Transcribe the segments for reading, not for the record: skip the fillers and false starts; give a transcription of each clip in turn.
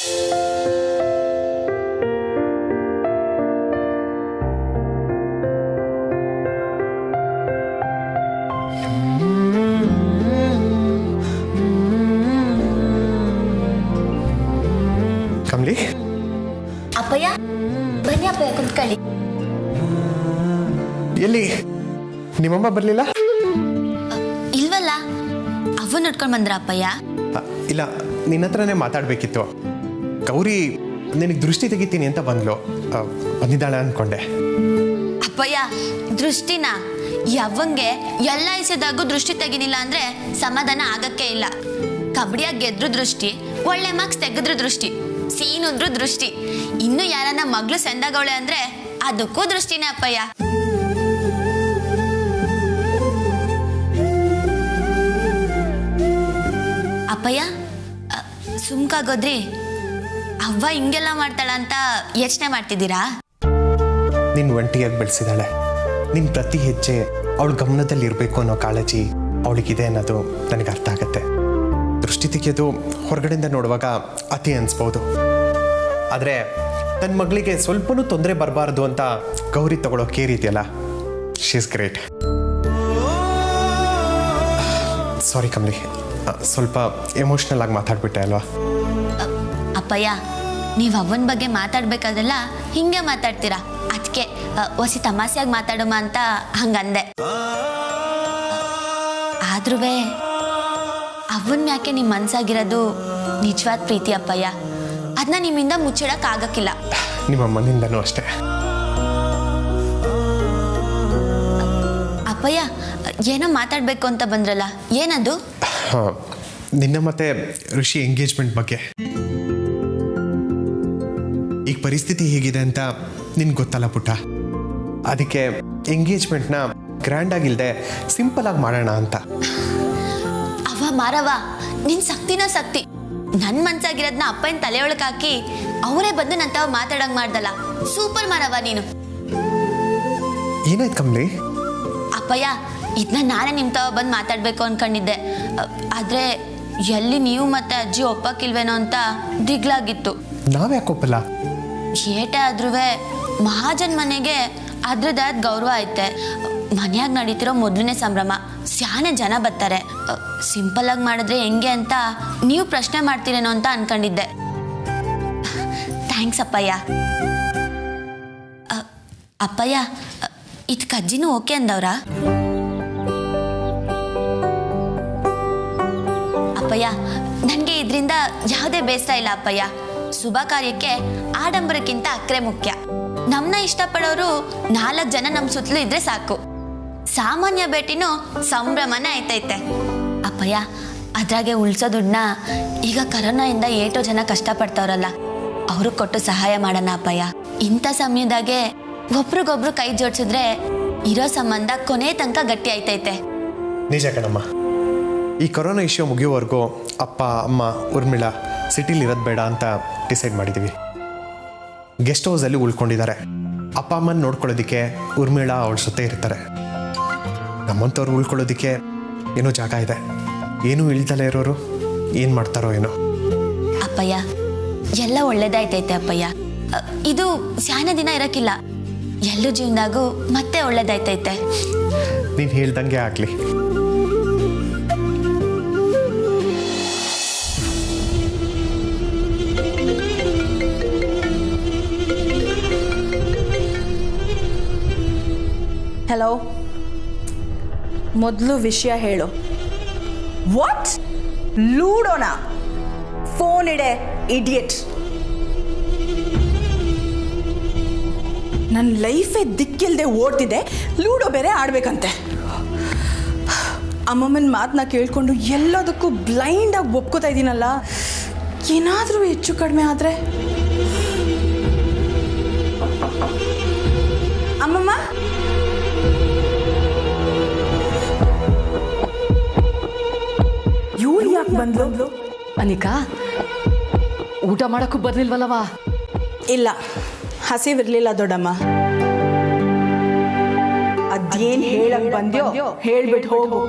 ಕಮಲಿ ಅಪ್ಪಯ್ಯ ಬನ್ನಿ ಅಪ್ಪಯ್ಯ ಕುತ್ಕೊಳ್ಳಿ. ಎಲ್ಲಿ ನಿಮ್ಮಮ್ಮ ಬರ್ಲಿಲ್ಲ? ಇಲ್ವಲ್ಲ, ಅವನ್ ನಡ್ಕೊಂಡ್ ಬಂದ್ರ ಅಪ್ಪಯ್ಯ? ಇಲ್ಲ, ನಿನ್ನ ಹತ್ರನೇ ಮಾತಾಡ್ಬೇಕಿತ್ತು. ಗೌರಿ ನಿನಗೆ ದೃಷ್ಟಿ ತೆಗಿತೀನಿ ಅಂತ ಬಂದಿದ್ದಾಳೆ ಅನ್ಕೊಂಡೆ. ಅಪ್ಪಯ್ಯ ದೃಷ್ಟಿನ ಯವ್ವಂಗೆ ಎಲ್ಲ ಎಸೆದಾಗೂ ದೃಷ್ಟಿ ತೆಗಿನಿಲ್ಲ ಅಂದ್ರೆ ಸಮಾಧಾನ ಆಗಕ್ಕೆ ಇಲ್ಲ. ಕಬಡ್ಡಿಯಾಗ ಗೆದ್ರು ದೃಷ್ಟಿ, ಒಳ್ಳೆ ಮಾರ್ಕ್ಸ್ ತೆಗೆದ್ರು ದೃಷ್ಟಿ, ಸೀನುದ್ರು ದೃಷ್ಟಿ, ಇನ್ನು ಯಾರನ್ನ ಮಗಳು ಸೆಂದಗವಳೆ ಅಂದ್ರೆ ಅದಕ್ಕೂ ದೃಷ್ಟಿನೇ ಅಪ್ಪಯ್ಯ. ಅಪ್ಪಯ್ಯ ಸುಮ್ಕಾಗೋದ್ರಿ? ಅವ್ವ ಹಿಂಗೆಲ್ಲ ಮಾಡ್ತಾಳ ಅಂತ ಯೋಚನೆ ಮಾಡ್ತಿದ್ದೀರಾ? ನಿನ್ನ ಒಂಟಿಯಾಗಿ ಬೆಳೆಸಿದಾಳೆ. ನಿನ್ನ ಪ್ರತಿ ಹೆಜ್ಜೆ ಅವಳ ಗಮನದಲ್ಲಿ ಇರಬೇಕು ಅನ್ನೋ ಕಾಳಜಿ ಅವಳಿಗಿದೆ ಅನ್ನೋದು ನನಗೆ ಅರ್ಥ ಆಗುತ್ತೆ. ದೃಷ್ಟಿ ತೆಗೆಯೋದು ಹೊರಗಡೆಯಿಂದ ನೋಡುವಾಗ ಅತಿ ಅನಿಸ್ಬೋದು, ಆದರೆ ತನ್ನ ಮಗಳಿಗೆ ಸ್ವಲ್ಪನೂ ತೊಂದರೆ ಬರಬಾರ್ದು ಅಂತ ಗೌರಿ ತಗೊಳ್ಳೋ ಕೇರ್ ಇದೆಯಲ್ಲ, ಶಿ ಇಸ್ ಗ್ರೇಟ್. ಸಾರಿ ಕಮಲಿ, ಸ್ವಲ್ಪ ಎಮೋಷ್ನಲ್ ಆಗಿ ಮಾತಾಡ್ಬಿಟ್ಟೆ ಅಲ್ವಾ? ಅಪ್ಪಯ್ಯ ನೀವು ಅವನ ಬಗ್ಗೆ ಮಾತಾಡ್ಬೇಕಾದ್ರೆಲ್ಲ ಹಿಂಗೆ ಮಾತಾಡ್ತೀರಾ, ಅದಕ್ಕೆ ಹೊಸಿ ತಮಾಷೆಯಾಗಿ ಮಾತಾಡೋಮ ಅಂತ ಹಂಗಂದೆ. ಆದ್ರೂ ಅವನ್ ಯಾಕೆ ನಿಮ್ಮ ಮನ್ಸಾಗಿರೋದು ನಿಜವಾದ ಪ್ರೀತಿ ಅಪ್ಪಯ್ಯ, ಅದನ್ನ ನಿಮ್ಮಿಂದ ಮುಚ್ಚಿಡಕ್ ಆಗಕ್ಕಿಲ್ಲ. ನಿಮ್ಮ ಮನೆಯಿಂದನೂ ಅಷ್ಟೇ. ಅಪ್ಪಯ್ಯ ಏನೋ ಮಾತಾಡ್ಬೇಕು ಅಂತ ಬಂದ್ರಲ್ಲ, ಏನದು? ನಿನ್ನ ಮತ್ತೆ ಋಷಿ ಎಂಗೇಜ್ಮೆಂಟ್ ಬಗ್ಗೆ. ಈಗ ಪರಿಸ್ಥಿತಿ ಹೇಗಿದೆ ಅಂತ ನಿನ್ಗೆ ಗೊತ್ತಲ್ಲ ಪುಟ್ಟ, ಅದಕ್ಕೆ ಎಂಗೇಜ್ಮೆಂಟ್ನ ಗ್ರ್ಯಾಂಡ್ ಆಗಿಲ್ದೆ ಸಿಂಪಲ್ ಆಗಿ ಮಾಡೋಣ ಅಂತ. ಅವ ಮಾರವ, ನಿನ್ ಶಕ್ತಿನೋ ಶಕ್ತಿ. ನನ್ ಮನ್ಸಾಗಿರೋದ್ನ ಅಪ್ಪನ ತಲೆ ಒಳಗೆ ಹಾಕಿ ಅವರೇ ಬಂದು ನನ್ನ ತಾವ ಮಾತಾಡಂಗ್ ಮಾಡ್ದಲ್ಲ, ಸೂಪರ್ ಮಾರವ ನೀನು. ಏನಾಯ್ತು ಕಮಲಿ? ಅಪ್ಪಯ್ಯ ಇದನ್ನ ನಾನೇ ನಿಮ್ ತಾವ ಬಂದು ಮಾತಾಡ್ಬೇಕು ಅನ್ಕೊಂಡಿದ್ದೆ, ಆದ್ರೆ ಎಲ್ಲಿ ನೀವು ಮತ್ತೆ ಅಜ್ಜಿ ಒಪ್ಪಕ್ಕಿಲ್ವೇನೋ ಅಂತ ದಿಗ್ಲಾಗಿತ್ತು. ನಾವ್ಯಾಕೆ ಒಪ್ಪಲ್ಲ? ಏಟೆ ಆದ್ರೂ ಮಹಾಜನ್ ಮನೆಗೆ ಅದ್ರದಾದ ಗೌರವ ಐತೆ. ಮನ್ಯಾಗ ನಡೀತಿರೋ ಮೊದಲನೇ ಸಂಭ್ರಮ, ಸ್ಯಾನೆ ಜನ ಬರ್ತಾರೆ. ಸಿಂಪಲ್ ಆಗಿ ಮಾಡಿದ್ರೆ ಹೆಂಗೆ ಅಂತ ನೀವು ಪ್ರಶ್ನೆ ಮಾಡ್ತೀರೇನೋ ಅಂತ ಅನ್ಕೊಂಡಿದ್ದೆ. ಥ್ಯಾಂಕ್ಸ್ ಅಪ್ಪಯ್ಯ. ಅಪ್ಪಯ್ಯ ಇದಕ್ಕೆ ಅಜ್ಜಿನೂ ಓಕೆ ಅಂದವ್ರ? ಅಪ್ಪಯ್ಯ ನನಗೆ ಇದರಿಂದ ಯಾವುದೇ ಬೇಸರ ಇಲ್ಲ ಅಪ್ಪಯ್ಯ. ಶುಭ ಕಾರ್ಯಕ್ಕೆ ಆಡಂಬರಕ್ಕಿಂತ ಅಕ್ರೆ ಮುಖ್ಯ. ನಮ್ಮನ್ನ ಇಷ್ಟಪಡೋರು 4 ಜನ ನಮ್ಮ ಸುತ್ತಲೂ ಇದ್ರೆ ಸಾಕು. ಸಾಮಾನ್ಯ ಭೇಟಿನೂ ಸಂಭ್ರಮನೇ ಐತೈತೆ ಅಪ್ಪಯ್ಯ. ಅದ್ರಾಗೆ ಉಳ್ಸೋ ದುಡ್ಡನ್ನ ಈಗ ಕರೋನಾಯಿಂದ ಏಟೋ ಜನ ಕಷ್ಟಪಡ್ತಾವ್ರಲ್ಲ, ಅವ್ರಿಗೆ ಕೊಟ್ಟು ಸಹಾಯ ಮಾಡೋಣ ಅಪ್ಪಯ್ಯ. ಇಂಥ ಸಮಯದಾಗೆ ಒಬ್ರಿಗೊಬ್ರು ಕೈ ಜೋಡಿಸಿದ್ರೆ ಇರೋ ಸಂಬಂಧ ಕೊನೆ ತನಕ ಗಟ್ಟಿ ಆಯ್ತೈತೆ. ನಿಜ ಕಣಮ್ಮ. ಈ ಕೊರೋನಾ ಇಶ್ಯೂ ಮುಗಿಯೋವರೆಗೂ ಅಪ್ಪ ಅಮ್ಮ ಉರ್ಮಿಳಾ ಸಿಟಿಲಿ ಇರೋದು ಬೇಡ ಅಂತ ಡಿಸೈಡ್ ಮಾಡಿದ್ದೀವಿ. ಗೆಸ್ಟ್ ಹೌಸಲ್ಲಿ ಉಳ್ಕೊಂಡಿದ್ದಾರೆ. ಅಪ್ಪ ಅಮ್ಮನ ನೋಡ್ಕೊಳ್ಳೋದಕ್ಕೆ ಉರ್ಮಿಳಾ ಅವಳ ಜೊತೆ ಇರ್ತಾರೆ. ನಮ್ಮಂಥವ್ರು ಉಳ್ಕೊಳ್ಳೋದಕ್ಕೆ ಏನೋ ಜಾಗ ಇದೆ. ಏನೂ ಇಳ್ದಲೇ ಇರೋರು ಏನು ಮಾಡ್ತಾರೋ ಏನೋ. ಅಪ್ಪಯ್ಯ ಎಲ್ಲ ಒಳ್ಳೇದಾಯ್ತೈತೆ ಅಪ್ಪಯ್ಯ. ಇದು ಸ್ಯಾನ ದಿನ ಇರಕ್ಕಿಲ್ಲ, ಎಲ್ಲರ ಜೀವನದಾಗೂ ಮತ್ತೆ ಒಳ್ಳೇದಾಯ್ತೈತೆ. ನೀನು ಹೇಳ್ದಂಗೆ ಆಗಲಿ. ಹಲೋ, ಮೊದಲು ವಿಷಯ ಹೇಳು. ವಾಟ್? ಲೂಡೋನಾ? ಫೋನ್ ಇಡೆ ಇಡಿಯಟ್. ನನ್ನ ಲೈಫೇ ದಿಕ್ಕಿಲ್ದೆ ಓಡ್ತಿದ್ದೆ, ಲೂಡೋ ಬೇರೆ ಆಡ್ಬೇಕಂತೆ. ಅಮ್ಮಮ್ಮನ ಮಾತನ್ನ ಕೇಳ್ಕೊಂಡು ಎಲ್ಲದಕ್ಕೂ ಬ್ಲೈಂಡಾಗಿ ಒಪ್ಕೋತಾ ಇದ್ದೀನಲ್ಲ, ಏನಾದರೂ ಹೆಚ್ಚು ಕಡಿಮೆ ಆದರೆ? ಅಮ್ಮಮ್ಮ, ಇವಳು ಯಾಕೆ ಬಂದ್ಲು? ಅನಿಕಾ, ಊಟ ಮಾಡಕ್ಕೂ ಬರ್ಲಿಲ್ವಲ್ಲವಾ? ಇಲ್ಲ, ಹಸಿವಿರ್ಲಿಲ್ಲ ದೊಡ್ಡಮ್ಮ. ಅದೇನ್ ಹೇಳಕ್ ಬಂದ್ಯೋ ಹೇಳ್ಬಿಟ್ಟು ಹೋಗು.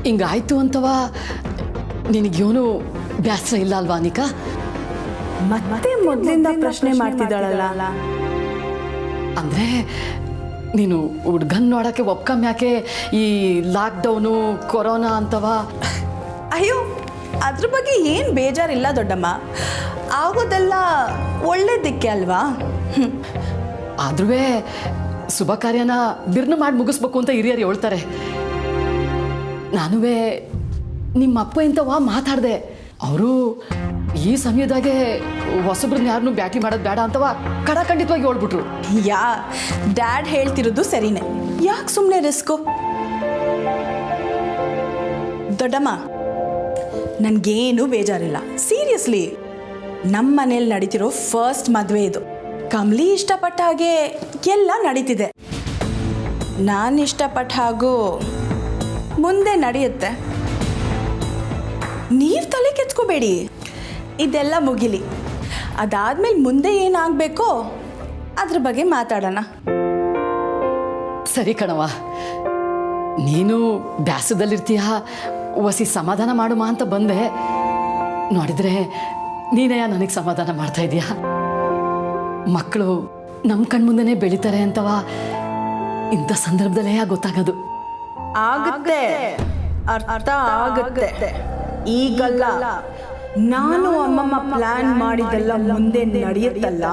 ಹಿಂಗಾಯ್ತು ಅಂತವಾ ನಿನಗೇನು ಬೇಸರ ಇಲ್ಲ ಅಲ್ವಾ ಅನಿಕಾ? ಮತ್ತೆ ಮೊದಲಿಂದ ಪ್ರಶ್ನೆ ಮಾಡ್ತಿದ್ದಾಳಲ್ಲ. ಅಂದರೆ ನೀನು ಹುಡ್ಗನ್ ನೋಡೋಕ್ಕೆ ಒಪ್ಕಮ್ಯಾಕೆ ಈ ಲಾಕ್ಡೌನು ಕೊರೋನಾ ಅಂತವಾ? ಅಯ್ಯೋ, ಅದ್ರ ಬಗ್ಗೆ ಏನು ಬೇಜಾರಿಲ್ಲ ದೊಡ್ಡಮ್ಮ. ಆಗೋದೆಲ್ಲ ಒಳ್ಳೇದಕ್ಕೆ ಅಲ್ವಾ? ಆದ್ರೂ ಶುಭ ಕಾರ್ಯನ ಬಿರ್ನು ಮಾಡಿ ಮುಗಿಸ್ಬೇಕು ಅಂತ ಹಿರಿಯರು ಹೇಳ್ತಾರೆ. ನಾನುವೇ ನಿಮ್ಮ ಅಪ್ಪ ಇಂಥವ ಮಾತಾಡಿದೆ. ಅವರು ಈ ಸಮಯದಾಗೆ ಹೊಸಬ್ರನ್ನ ಯಾರನ್ನೂ ಬ್ಯಾಟಿ ಮಾಡೋದು ಬೇಡ ಅಂತವ ಖಂಡಿತವಾಗಿ ಹೇಳ್ಬಿಟ್ರು. ಡ್ಯಾಡ್ ಹೇಳ್ತಿರೋದು ಸರಿನೇ, ಯಾಕೆ ಸುಮ್ಮನೆ ರಿಸ್ಕು? ದೊಡ್ಡಮ್ಮ, ನನಗೇನು ಬೇಜಾರಿಲ್ಲ. ಸೀರಿಯಸ್ಲಿ, ನಮ್ಮ ಮನೇಲಿ ನಡೀತಿರೋ ಫಸ್ಟ್ ಮದುವೆ ಇದು. ಕಮಲಿ ಇಷ್ಟಪಟ್ಟ ಹಾಗೆ ಎಲ್ಲ ನಡೀತಿದೆ. ನಾನು ಇಷ್ಟಪಟ್ಟ ಹಾಗೂ ಮುಂದೆ ನಡೆಯುತ್ತೆ. ನೀವು ತಲೆ ಕೆಚ್ಕೋಬೇಡಿ, ಇದೆಲ್ಲ ಮುಗಿಲಿ. ಅದಾದ್ಮೇಲೆ ಮುಂದೆ ಏನಾಗಬೇಕೋ ಅದ್ರ ಬಗ್ಗೆ ಮಾತಾಡೋಣ. ಸರಿ ಕಣವ, ನೀನು ಬ್ಯಾಸದಲ್ಲಿರ್ತೀಯ, ಒಸಿ ಸಮಾಧಾನ ಮಾಡುಮಾ ಅಂತ ಬಂದೆ. ನೋಡಿದ್ರೆ ನೀನೇ ನನಗೆ ಸಮಾಧಾನ ಮಾಡ್ತಾ ಇದೀಯ. ಮಕ್ಕಳು ನಮ್ಮ ಕಣ್ಮುಂದೆನೇ ಬೆಳೀತಾರೆ ಅಂತವ ಇಂಥ ಸಂದರ್ಭದಲ್ಲೇ ಗೊತ್ತಾಗೋದು. ಆಗುತ್ತೆ, ಅರ್ಥ ಆಗುತ್ತೆ. ಈಗಲ್ಲ, ನಾನು ಅಮ್ಮಮ್ಮ ಪ್ಲಾನ್ ಮಾಡಿದ್ದೆಲ್ಲ ಮುಂದೆ ನಡೆಯುತ್ತಲ್ಲ,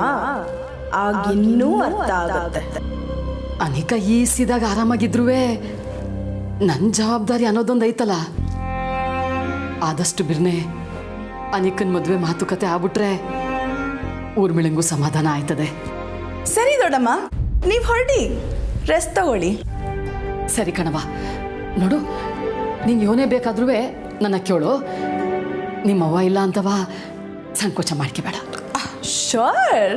ಆಗಿನ್ನೂ ಅರ್ಥ ಆಗುತ್ತೆ. ಅನಿಕಾ ಈ ಸಿದಾಗ ಆರಾಮಾಗಿದ್ರು ನನ್ನ ಜವಾಬ್ದಾರಿ ಅನ್ನೋದೊಂದು ಐತಲ್ಲ. ಆದಷ್ಟು ಬಿರ್ನೆ ಅನಿಕನ್ ಮದುವೆ ಮಾತುಕತೆ ಆಗ್ಬಿಟ್ರೆ ಊರ್ಮಿಳಂಗೂ ಸಮಾಧಾನ ಆಯ್ತದೆ. ಸರಿ ದೊಡ್ಡಮ್ಮ, ನೀವು ಹೊರಡಿ, ರೆಸ್ಟ್ ತಗೊಳ್ಳಿ. ಸರಿ ಕಣವ, ನೋಡು, ನೀನು ಯೋನೇ ಬೇಕಾದ್ರೂ ನನ್ನ ಕೇಳು. ನಿಮ್ಮವ್ವ ಇಲ್ಲ ಅಂತವ ಸಂಕೋಚ ಮಾಡ್ಕೋಬೇಡ. ಶೋರ್.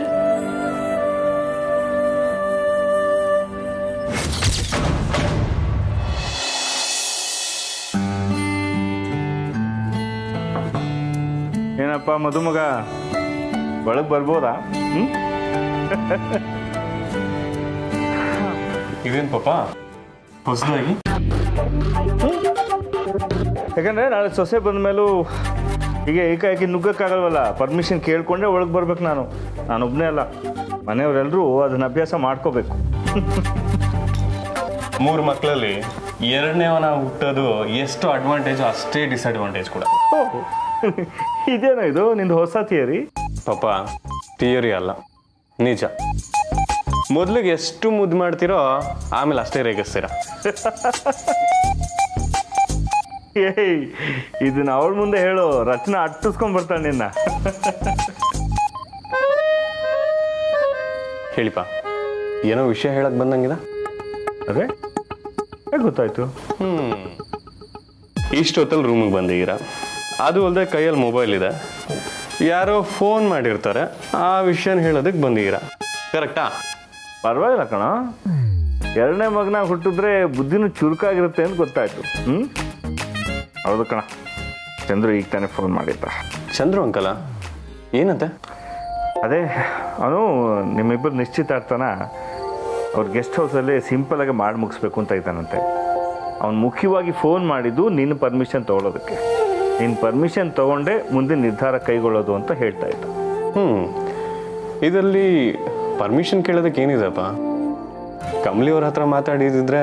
ಏನಪ್ಪ ಮದುಮಗ, ಒಳಗೆ ಬರ್ಬೋದಾ? ಇದೇನು ಪಾಪ ಹೊಸದಾಗಿ? ಯಾಕಂದರೆ ನಾಳೆ ಸೊಸೆ ಬಂದ ಮೇಲೂ ಈಗ ಏಕಾಏಕಿ ನುಗ್ಗಕ್ಕಾಗಲ್ವಲ್ಲ. ಪರ್ಮಿಷನ್ ಕೇಳ್ಕೊಂಡೆ ಒಳಗೆ ಬರ್ಬೇಕು. ನಾನೊಬ್ಬನೇ ಅಲ್ಲ, ಮನೆಯವರೆಲ್ಲರೂ ಅದನ್ನ ಅಭ್ಯಾಸ ಮಾಡ್ಕೋಬೇಕು. 3 ಮಕ್ಕಳಲ್ಲಿ ಎರಡನೇವನ ಹುಟ್ಟೋದು ಎಷ್ಟು ಅಡ್ವಾಂಟೇಜು ಅಷ್ಟೇ ಡಿಸ್ಅಡ್ವಾಂಟೇಜ್ ಕೂಡ. ಇದೇನೋ ಇದು ನಿಂದು ಹೊಸ ಥಿಯರಿ? ಪಾಪ ಥಿಯರಿ ಅಲ್ಲ, ನಿಜ. ಮೊದಲಿಗೆ ಎಷ್ಟು ಮುದ್ದು ಮಾಡ್ತೀರೋ ಆಮೇಲೆ ಅಷ್ಟೇ ರೇಗಿಸ್ತೀರ. ಏಯ್, ಇದನ್ನ ಅವಳ ಮುಂದೆ ಹೇಳು, ರಚನಾ ಅಟ್ಟಿಸ್ಕೊಂಡ್ ಬರ್ತಾಳೆ ನಿನ್ನ. ಹೇಳಿಪ್ಪ, ಏನೋ ವಿಷಯ ಹೇಳಕ್ ಬಂದಂಗಿದ? ಅದೇ ಹೇಗೆ ಗೊತ್ತಾಯ್ತು? ಇಷ್ಟೊತ್ತಲ್ಲಿ ರೂಮಿಗೆ ಬಂದಿದ್ದೀರಾ, ಅದು ಅಲ್ಲದೆ ಕೈಯಲ್ಲಿ ಮೊಬೈಲ್ ಇದೆ, ಯಾರೋ ಫೋನ್ ಮಾಡಿರ್ತಾರೆ, ಆ ವಿಷಯನ ಹೇಳೋದಕ್ಕೆ ಬಂದಿದ್ದೀರಾ, ಕರೆಕ್ಟಾ? ಪರವಾಗಿಲ್ಲ ಕಣ, ಎರಡನೇ ಮಗನ ಹುಟ್ಟಿದ್ರೆ ಬುದ್ಧಿನೂ ಚುರುಕಾಗಿರುತ್ತೆ ಅಂತ ಗೊತ್ತಾಯ್ತು. ಹೌದು ಕಣ, ಚಂದ್ರು ಈಗ ತಾನೇ ಫೋನ್ ಮಾಡಿದ್ದ. ಚಂದ್ರು ಅಂಕಲ ಏನಂತೆ? ಅದೇ ಅವನು ನಿಮ್ಮಿಬ್ಬರು ನಿಶ್ಚಿತಾರ್ಥನ ಅವ್ರ ಗೆಸ್ಟ್ ಹೌಸಲ್ಲಿ ಸಿಂಪಲಾಗಿ ಮಾಡಿ ಮುಗಿಸ್ಬೇಕು ಅಂತ ಇದ್ದಾನಂತೆ. ಅವ್ನು ಮುಖ್ಯವಾಗಿ ಫೋನ್ ಮಾಡಿದ್ದು ನಿನ್ನ ಪರ್ಮಿಷನ್ ತೊಗೊಳೋದಕ್ಕೆ. ನಿನ್ನ ಪರ್ಮಿಷನ್ ತೊಗೊಂಡೆ ಮುಂದೆ ನಿರ್ಧಾರ ಕೈಗೊಳ್ಳೋದು ಅಂತ ಹೇಳ್ತಾ ಇದ್ದ. ಇದರಲ್ಲಿ ಪರ್ಮಿಷನ್ ಕೇಳೋದಕ್ಕೆ ಏನಿದೆಪ್ಪ? ಕಮಲಿಯವ್ರ ಹತ್ರ ಮಾತಾಡಿದ್ರೆ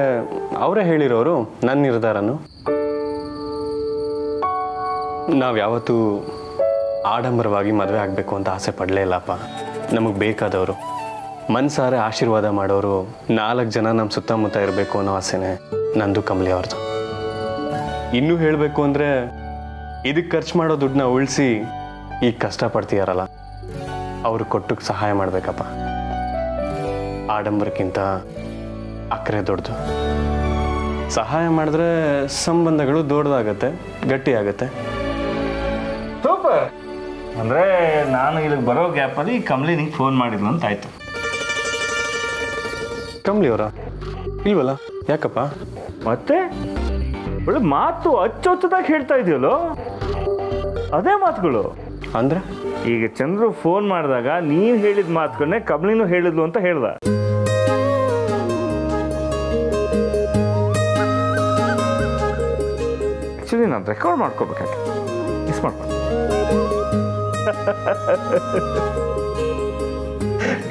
ಅವರೇ ಹೇಳಿರೋರು ನನ್ನ ನಿರ್ಧಾರನು. ನಾವು ಯಾವತ್ತೂ ಆಡಂಬರವಾಗಿ ಮದುವೆ ಆಗಬೇಕು ಅಂತ ಆಸೆ ಪಡಲೇ ಇಲ್ಲಪ್ಪ. ನಮಗೆ ಬೇಕಾದವರು, ಮನಸಾರೆ ಆಶೀರ್ವಾದ ಮಾಡೋರು, 4 ಜನ ನಮ್ಮ ಸುತ್ತಮುತ್ತ ಇರಬೇಕು ಅನ್ನೋ ಆಸೆನೇ ನಂದು ಕಮಲಿ ಅವ್ರದ್ದು. ಇನ್ನೂ ಹೇಳಬೇಕು ಅಂದರೆ ಇದಕ್ಕೆ ಖರ್ಚು ಮಾಡೋ ದುಡ್ಡನ್ನ ಉಳಿಸಿ ಈಗ ಕಷ್ಟಪಡ್ತೀಯಾರಲ್ಲ, ಅವ್ರು ಕೊಟ್ಟಕ್ಕೆ ಸಹಾಯ ಮಾಡಬೇಕಪ್ಪ. ಆಡಂಬರಕ್ಕಿಂತ ಅಕ್ಕರೆ ದೊಡ್ಡದು. ಸಹಾಯ ಮಾಡಿದ್ರೆ ಸಂಬಂಧಗಳು ದೊಡ್ಡದಾಗತ್ತೆ, ಗಟ್ಟಿಯಾಗತ್ತೆ. ಸೂಪರ್. ಅಂದರೆ ನಾನು ಇಲ್ಲಿಗೆ ಬರೋ ಗ್ಯಾಪಲ್ಲಿ ಕಮಲಿ ನಿಂಗೆ ಫೋನ್ ಮಾಡಿದ್ಲು ಅಂತ ಆಯಿತು. ಕಮಲಿಯವರ ಇಲ್ವಲ್ಲ, ಯಾಕಪ್ಪ? ಮತ್ತೆ ಒಳ್ಳೆ ಮಾತು ಅಚ್ಚೊಚ್ಚದಾಗಿ ಹೇಳ್ತಾ ಇದೆಯಲ್ಲೋ, ಅದೇ ಮಾತುಗಳು. ಅಂದ್ರೆ ಈಗ ಚಂದ್ರು ಫೋನ್ ಮಾಡಿದಾಗ ನೀನು ಹೇಳಿದ ಮಾತುಗಳನ್ನೇ ಕಮಲಿನೂ ಹೇಳಿದ್ಲು ಅಂತ ಹೇಳ್ದ. ಆ್ಯಕ್ಚುಲಿ ನಾನು ರೆಕಾರ್ಡ್ ಮಾಡ್ಕೋಬೇಕಾಗಿತ್ತು, ಮಿಸ್ ಮಾಡ್ಕೊಂಡು.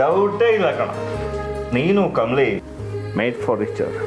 ಡೌಟೇ ಇಲ್ಲ ಕಣ, ನೀನು Kamali made for each other.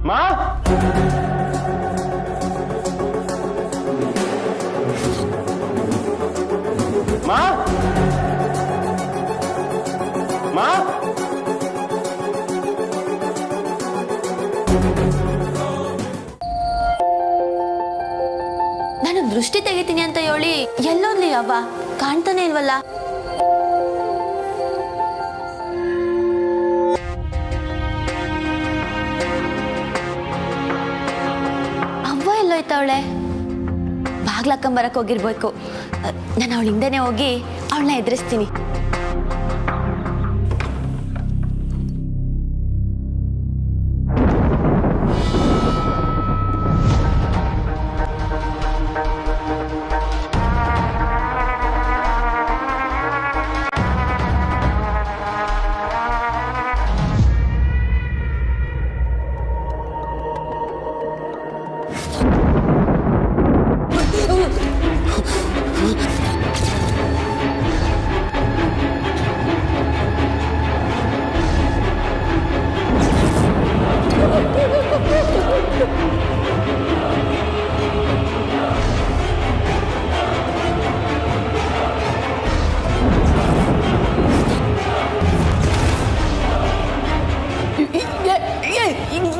ಮಾ ಮಾ ಮಾ ನಾನು ದೃಷ್ಟಿ ತೆಗಿತೀನಿ ಅಂತ ಹೇಳಿ ಎಲ್ಲೋದ್ಲಿ ಅವ್ವ, ಕಾಣ್ತಾನೆ ಇಲ್ವಲ್ಲ. ಅವ್ವ ಎಲ್ಲೋಯ್ತವಳೆ? ಬಾಗ್ಲಾಕಂಬರಕ್ಕೆ ಹೋಗಿರ್ಬೇಕು. ನಾನು ಅವಳ ಹಿಂದೆನೆ ಹೋಗಿ ಅವಳನ್ನ ಎದುರಿಸ್ತೀನಿ.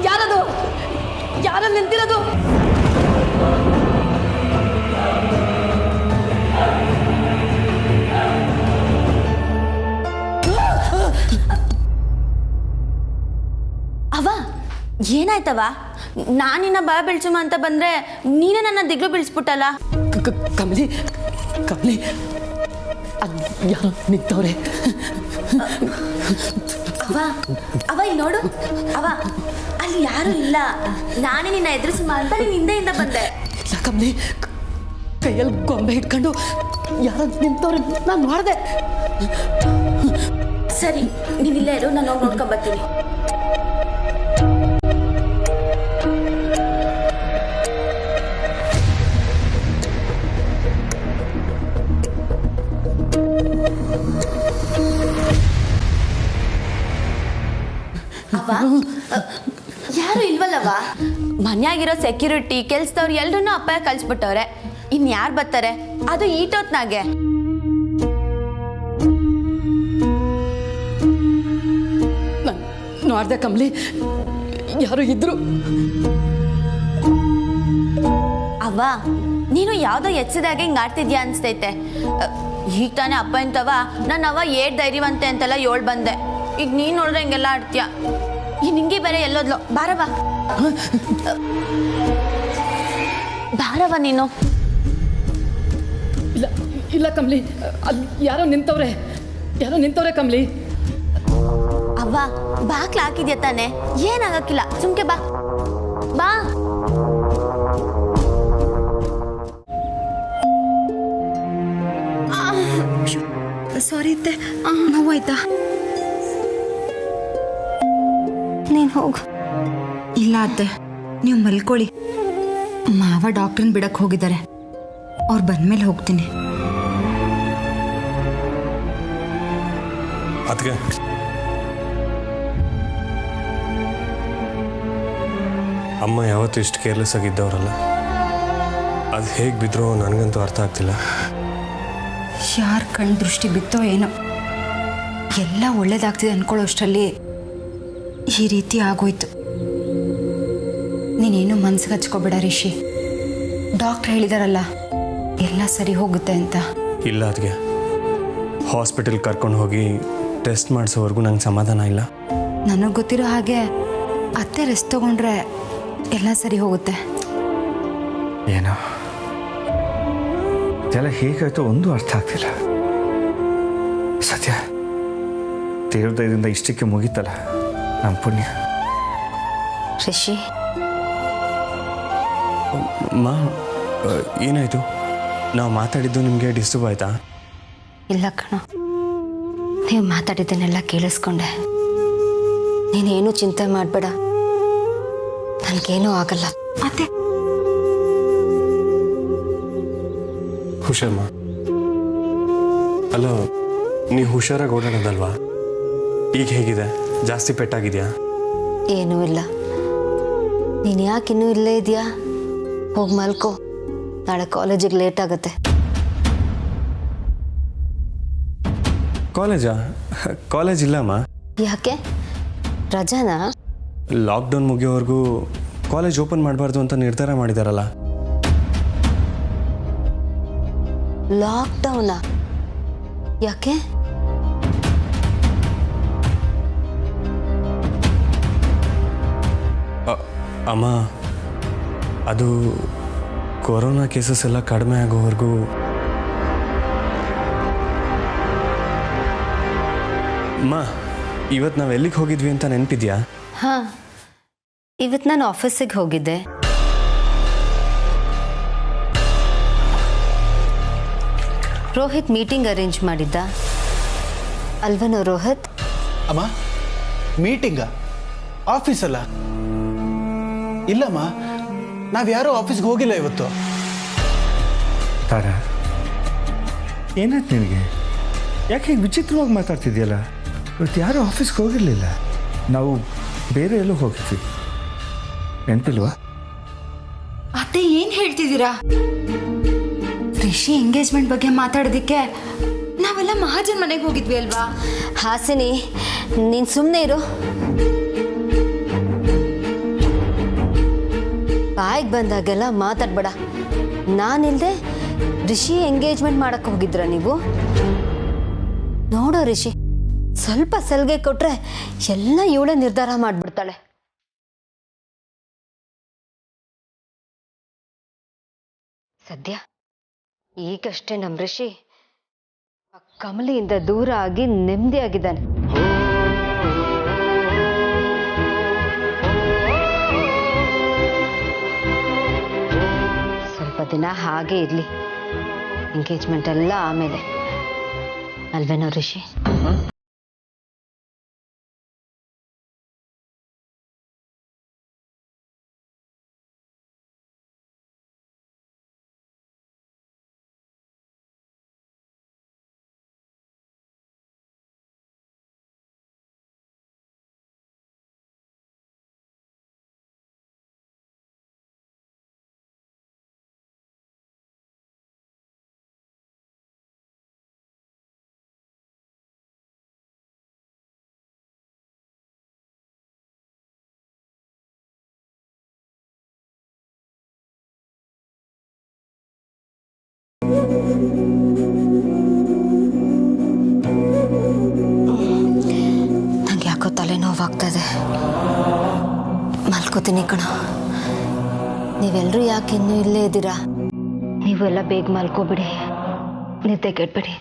ಯಾರದು? ಯಾರಲ್ಲಿ ನಿಂತಿರೋದು? ಅವ್ವ ಏನಾಯ್ತವ? ನಾನಿನ್ನ ಭಯ ಬೀಳ್ಸುಮ ಅಂತ ಬಂದ್ರೆ ನೀನೇ ನನ್ನ ದಿಗ್ಲು ಬೀಳ್ಸ್ಬಿಟ್ಟಲ್ಲ. ಕಮಲಿ ಕಮಲಿ, ಅಲ್ಲಿ ಯಾರೋ ನಿಂತವ್ರೆ. ಅವ್ವ ಅವ ಇಲ್ಲಿ ನೋಡು. ಅವ ಅಲ್ಲಿ ಯಾರು ಇಲ್ಲ, ನಾನೇ ನಿನ್ನ ಎದುರಿಸುಮ ಅಂತ ನೀನ್ ಹಿಂದೆಯಿಂದ ಬಂದೆ. ಕಮಲಿ, ಕೈಯಲ್ಲಿ ಗೊಂಬೆ ಇಟ್ಕೊಂಡು ಯಾರೋ ನಿಂತವ್ರೆ, ನಾನು ನೋಡಿದೆ. ಸರಿ ನೀನಿಲ್ಲೇ ಇರು, ನಾನು ಹೋಗಿ ನೋಡ್ಕೊಂಡ್ ಬರ್ತೀನಿ. ಅವ್ವ ಯಾರು ಇಲ್ವಲ್ಲವ? ಮನ್ಯಾಗಿರೋ ಸೆಕ್ಯೂರಿಟಿ ಕೆಲ್ಸದವ್ರು ಎಲ್ರನ್ನೂ ಅಪ್ಪ ಕಳ್ಸ್ಬಿಟ್ಟವ್ರೆ. ಇನ್ ಯಾರು ಬರ್ತಾರೆ, ಅದು ಈಟೋತ್ನಾಗೆ. ನೋಡ್ದೆ ಕಮಲಿ, ಯಾರು ಇದ್ರು. ಅವ್ವ ನೀನು ಯಾವ್ದೋ ಎಚ್ಚದಾಗೆ ಹಿಂಗ್ ಆಡ್ತಿದ್ಯಾ ಅನ್ಸ್ತೈತೆ. ಈಗ ತಾನೇ ಅಪ್ಪ ಅಂತವ ನನ್ನ ಅವ್ವ ಏಟ್ ಧೈರ್ಯವಂತೆ ಅಂತೆಲ್ಲ ಏಳ್ ಬಂದೆ. ಈಗ ನೀನ್ ನೋಡಿದ್ರೆ ಹಿಂಗೆಲ್ಲ ಆಡ್ತೀಯ. ಈ ನಿಂಗೆ ಬೇರೆ ಎಲ್ಲೋದ್ಲು. ಬಾರವ ಬಾರವ ನೀನು. ಇಲ್ಲ ಇಲ್ಲ ಕಮಲಿ, ಅಲ್ಲಿ ಯಾರೋ ನಿಂತವ್ರೆ ಕಮಲಿ. ಅವ್ವ ಬಾಕ್ಲ ಹಾಕಿದ್ಯಾ ತಾನೆ, ಏನಾಗಕ್ಕಿಲ್ಲ, ಸುಮ್ಕೆ ಬಾ ಬಾ. ಸಾರಿ ಅತ್ತೆ, ನೋವಾಯ್ತಾ? ನೀನು ಹೋಗು. ಇಲ್ಲ ಅತ್ತೆ, ನೀವು ಮಲ್ಕೊಳ್ಳಿ. ಮಾವ ಡಾಕ್ಟ್ರನ್ನ ಬಿಡಕ್ಕೆ ಹೋಗಿದ್ದಾರೆ, ಅವ್ರು ಬಂದ್ಮೇಲೆ ಹೋಗ್ತೀನಿ. ಅದಕ್ಕೆ ಅಮ್ಮ ಯಾವತ್ತೂ ಇಷ್ಟು ಕೇರ್ಲೆಸ್ ಆಗಿದ್ದವರಲ್ಲ. ಅದು ಹೇಗೆ ಬಿದ್ದರೂ ನನಗಂತೂ ಅರ್ಥ ಆಗ್ತಿಲ್ಲ. ಯಾರ ಕಣ್ಣು ದೃಷ್ಟಿ ಬಿತ್ತೋ ಏನೋ ಎಲ್ಲ ಒಳ್ಳೇದಾಗ್ತಿದೆ ಅಂದ್ಕೊಳ್ಳೋಷ್ಟರಲ್ಲಿ ಈ ರೀತಿ ಆಗೋಯ್ತು. ನೀನೇನು ಮನ್ಸಿಗೆ ಹಚ್ಕೋಬೇಡ ರಿಷಿ. ಡಾಕ್ಟ್ರ್ ಹೇಳಿದಾರಲ್ಲ ಎಲ್ಲ ಸರಿ ಹೋಗುತ್ತೆ ಅಂತ. ಇಲ್ಲ ಅದಕ್ಕೆ ಹಾಸ್ಪಿಟಲ್ ಕರ್ಕೊಂಡು ಹೋಗಿ ಟೆಸ್ಟ್ ಮಾಡಿಸೋವರೆಗೂ ನಂಗೆ ಸಮಾಧಾನ ಇಲ್ಲ. ನನಗೆ ಗೊತ್ತಿರೋ ಹಾಗೆ ಅತ್ತೆ ರೆಸ್ಟ್ ತೊಗೊಂಡ್ರೆ ಎಲ್ಲ ಸರಿ ಹೋಗುತ್ತೆ. ಏನೋ ಇದೆಲ್ಲ ಹೇಗಾಯ್ತು ಒಂದು ಅರ್ಥ ಆಗ್ತಿಲ್ಲ. ಸತ್ಯ ದೇವ್ರದಯದಿಂದ ಇಷ್ಟಕ್ಕೆ ಮುಗೀತಲ್ಲ ನಮ್ಮ ಪುಣ್ಯ. ರಿಷಿ ಮಾ ಏನಾಯಿತು? ನಾವು ಮಾತಾಡಿದ್ದು ನಿಮಗೆ ಡಿಸ್ಟರ್ಬ್ ಆಯಿತಾ? ಇಲ್ಲ ಕಣ, ನೀವು ಮಾತಾಡಿದ್ದನ್ನೆಲ್ಲ ಕೇಳಿಸ್ಕೊಂಡೆ. ನೀನೇನು ಚಿಂತೆ ಮಾಡಬೇಡ, ನನಗೇನೂ ಆಗಲ್ಲ. ಮತ್ತೆ ಹುಷಾರಮ್ಮ. ಅಲ್ಲ, ನೀವು ಹುಷಾರಾಗಿ ಓಡಾಡೋದಲ್ವಾ? ಈಗ ಹೇಗಿದೆ? ಜಾಸ್ತಿ ಪೆಟ್ಟಾಗಿದೆಯಾ? ಏನೂ ಇಲ್ಲ. ನೀನು ಯಾಕೆ ಇನ್ನೂ ಇಲ್ಲೇ ಇದೆಯಾ? ಹೋಗಿ ಮಲ್ಕೋ, ನಾಳೆ ಕಾಲೇಜಿಗೆ ಲೇಟ್ ಆಗುತ್ತೆ. ಕಾಲೇಜಾ? ಕಾಲೇಜ್ ಇಲ್ಲಮ್ಮ. ಯಾಕೆ ರಜಾನಾ? ಲಾಕ್ಡೌನ್ ಮುಗಿಯೋವರೆಗೂ ಕಾಲೇಜ್ ಓಪನ್ ಮಾಡಬಾರ್ದು ಅಂತ ನಿರ್ಧಾರ ಮಾಡಿದಾರಲ್ಲ. ಲಾಕ್ಡೌನಾ? ಯಾಕೆ? ಅಮ್ಮ, ಅದು ಕೊರೋನಾ ಕೇಸಸ್ ಎಲ್ಲ ಕಡಿಮೆ ಆಗೋವರೆಗೂ. ಅಮ್ಮ, ಇವತ್ತು ನಾವು ಎಲ್ಲಿಗೆ ಹೋಗಿದ್ವಿ ಅಂತ ನೆನಪಿದ್ಯಾ? ಹಾಂ, ಇವತ್ತು ನಾನು ಆಫೀಸಿಗೆ ಹೋಗಿದ್ದೆ. ರೋಹಿತ್ ಮೀಟಿಂಗ್ ಅರೇಂಜ್ ಮಾಡಿದ್ದ ಅಲ್ವನೋ ರೋಹಿತ್? ಅಮ್ಮ, ಮೀಟಿಂಗಾ? ಆಫೀಸಲ್ಲ? ಇಲ್ಲಮ್ಮ, ನಾವ್ಯಾರೂ ಆಫೀಸ್ಗೆ ಹೋಗಿಲ್ಲ ಇವತ್ತು. ತಾರ, ಏನಾಯ್ತು ನಿನಗೆ? ಯಾಕೆ ಹೀಗೆ ವಿಚಿತ್ರವಾಗಿ ಮಾತಾಡ್ತಿದ್ಯಲ್ಲ? ಇವತ್ತು ಯಾರೂ ಆಫೀಸ್ಗೆ ಹೋಗಿರಲಿಲ್ಲ. ನಾವು ಬೇರೆ ಎಲ್ಲೋ ಹೋಗಿದ್ವಿ, ನೆನಪಿಲ್ವಾ? ಅತ್ತೆ ಏನು ಹೇಳ್ತಿದ್ದೀರಾ? ರಿಷಿ ಎಂಗೇಜ್ಮೆಂಟ್ ಬಗ್ಗೆ ಮಾತಾಡೋದಕ್ಕೆ ನಾವೆಲ್ಲ ಮಹಾಜನ್ ಮನೆಗೆ ಹೋಗಿದ್ವಿ ಅಲ್ವಾ? ಹಾಸಿನಿ, ನೀನು ಸುಮ್ಮನೆ ಇರು. ಬಾಯಿಗೆ ಬಂದಾಗೆಲ್ಲ ಮಾತಾಡ್ಬೇಡ. ನಾನಿಲ್ಲದೆ ರಿಷಿ ಎಂಗೇಜ್ಮೆಂಟ್ ಮಾಡಕ್ಕೆ ಹೋಗಿದ್ರ ನೀವು? ನೋಡೋ ರಿಷಿ, ಸ್ವಲ್ಪ ಸಲಿಗೆ ಕೊಟ್ರೆ ಎಲ್ಲ ಇವಳೇ ನಿರ್ಧಾರ ಮಾಡಿಬಿಡ್ತಾಳೆ. ಸದ್ಯ ಈಗಷ್ಟೇ ನಮ್ಮ ರಿಷಿ ಕಮಲಿಯಿಂದ ದೂರ ಆಗಿ ನೆಮ್ಮದಿಯಾಗಿದ್ದಾನೆ. ಸ್ವಲ್ಪ ದಿನ ಹಾಗೆ ಇರಲಿ, ಎಂಗೇಜ್ಮೆಂಟ್ ಎಲ್ಲ ಆಮೇಲೆ ಅಲ್ವೇನೋ ರಿಷಿ? ನಂಗೆ ಯಾಕೋ ತಲೆನೋವಾಗ್ತದೆ, ಮಲ್ಕೋತೀನಿ ಕಣ. ನೀವೆಲ್ಲರೂ ಯಾಕೆ ಇನ್ನೂ ಇಲ್ಲೇ ಇದ್ದೀರಾ? ನೀವು ಎಲ್ಲ ಬೇಗ ಮಲ್ಕೋಬಿಡಿ, ನಿದ್ದೆ ಕೆಟ್ಬಿಡಿ.